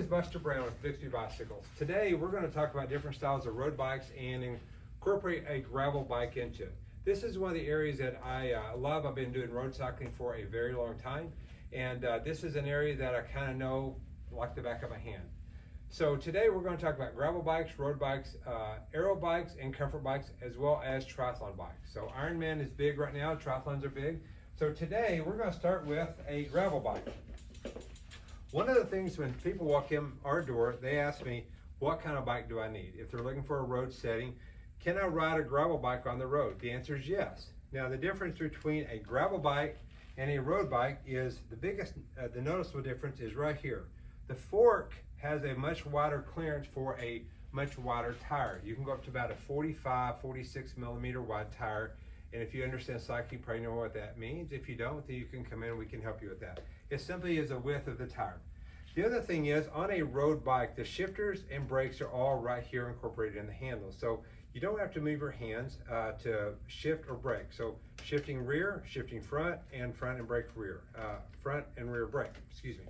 Buster Brown with Bixby Bicycles. Today we're going to talk about different styles of road bikes and incorporate a gravel bike into it. This is one of the areas that I love. I've been doing road cycling for a very long time, and this is an area that I kind of know like the back of my hand. So today we're going to talk about gravel bikes, road bikes, aero bikes, and comfort bikes, as well as triathlon bikes. So Ironman is big right now, triathlons are big. So today we're going to start with a gravel bike. One of the things when people walk in our door, they ask me, what kind of bike do I need? If they're looking for a road setting, can I ride a gravel bike on the road? The answer is yes. Now the difference between a gravel bike and a road bike is the noticeable difference is right here. The fork has a much wider clearance for a much wider tire. You can go up to about a 45, 46 millimeter wide tire. And if you understand cycling, you probably know what that means. If you don't, then you can come in and we can help you with that. It simply is a width of the tire. The other thing is, on a road bike, the shifters and brakes are all right here incorporated in the handle. So you don't have to move your hands to shift or brake. So shifting rear, shifting front and brake rear. Front and rear brake, excuse me.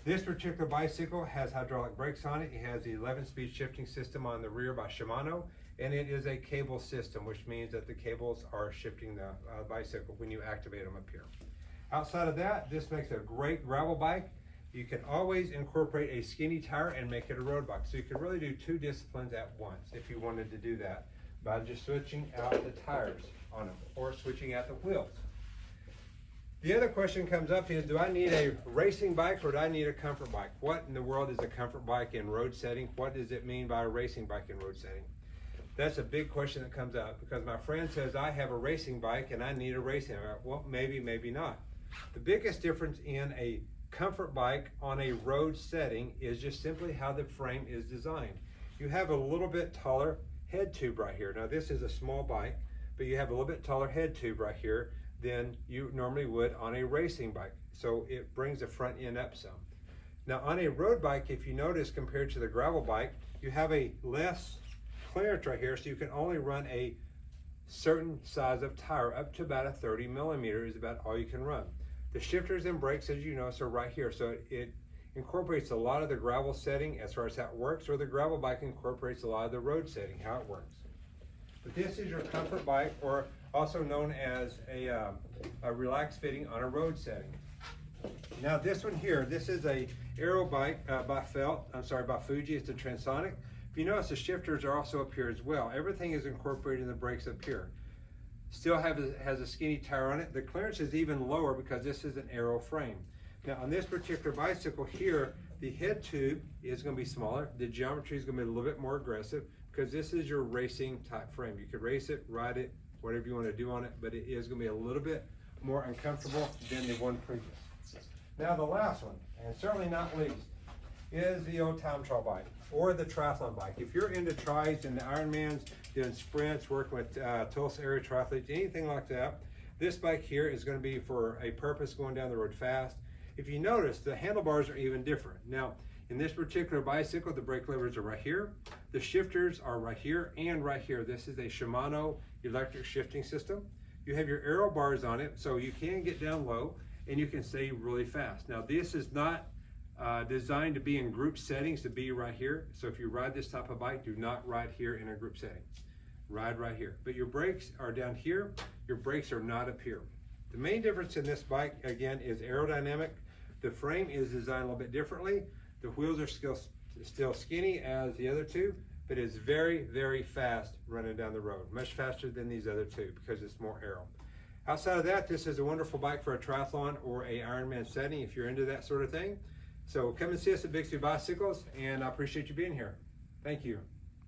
This particular bicycle has hydraulic brakes on it. It has the 11-speed shifting system on the rear by Shimano, and it is a cable system, which means that the cables are shifting the bicycle when you activate them up here. Outside of that, this makes a great gravel bike. You can always incorporate a skinny tire and make it a road bike. So you can really do two disciplines at once if you wanted to do that by just switching out the tires on them or switching out the wheels. The other question comes up is, do I need a racing bike or do I need a comfort bike? What in the world is a comfort bike in road setting? What does it mean by a racing bike in road setting? That's a big question that comes up because my friend says, I have a racing bike and I need a racing bike. Well, maybe, maybe not. The biggest difference in a comfort bike on a road setting is just simply how the frame is designed. You have a little bit taller head tube right here. Now this is a small bike, but you have a little bit taller head tube right here than you normally would on a racing bike. So it brings the front end up some. Now on a road bike, if you notice compared to the gravel bike, you have a less clearance right here, so you can only run a certain size of tire. Up to about a 30 millimeter is about all you can run. The shifters and brakes, as you notice, are right here. So it incorporates a lot of the gravel setting as far as how it works, or the gravel bike incorporates a lot of the road setting, how it works. But this is your comfort bike, or also known as a relaxed fitting on a road setting. Now this one here, this is a aero bike by Fuji. It's a Transonic. If you notice, the shifters are also up here as well. Everything is incorporated in the brakes up here. Still has a skinny tire on it. The clearance is even lower because this is an aero frame. Now on this particular bicycle here, the head tube is going to be smaller. The geometry is going to be a little bit more aggressive because this is your racing type frame. You could race it, ride it, whatever you want to do on it, but it is going to be a little bit more uncomfortable than the one previous. Now the last one, and certainly not least, is the old time trial bike or the triathlon bike. If you're into tries and the Ironmans, doing sprints, working with Tulsa area triathletes, anything like that, this bike here is going to be for a purpose going down the road fast. If you notice, the handlebars are even different. Now, in this particular bicycle, the brake levers are right here. The shifters are right here and right here. This is a Shimano electric shifting system. You have your aero bars on it, so you can get down low and you can stay really fast. Now, this is not designed to be in group settings, to be right here. So if you ride this type of bike, do not ride here in a group setting. Ride right here. But your brakes are down here. Your brakes are not up here. The main difference in this bike, again, is aerodynamic. The frame is designed a little bit differently. The wheels are still skinny as the other two, but it's very, very fast running down the road. Much faster than these other two because it's more aero. Outside of that, this is a wonderful bike for a triathlon or a Ironman setting if you're into that sort of thing. So come and see us at Bixby Bicycles, and I appreciate you being here. Thank you.